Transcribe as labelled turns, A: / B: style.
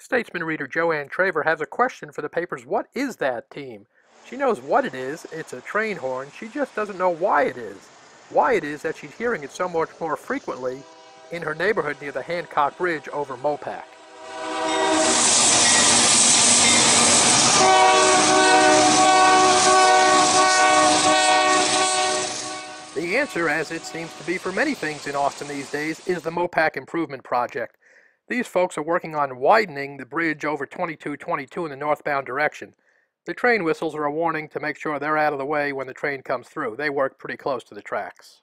A: Statesman reader Joanne Traver has a question for the paper's What Is That team? She knows what it is, it's a train horn, she just doesn't know why it is. Why it is that she's hearing it so much more frequently in her neighborhood near the Hancock Bridge over Mopac. The answer, as it seems to be for many things in Austin these days, is the Mopac Improvement Project. These folks are working on widening the bridge over 2222 in the northbound direction. The train whistles are a warning to make sure they're out of the way when the train comes through. They work pretty close to the tracks.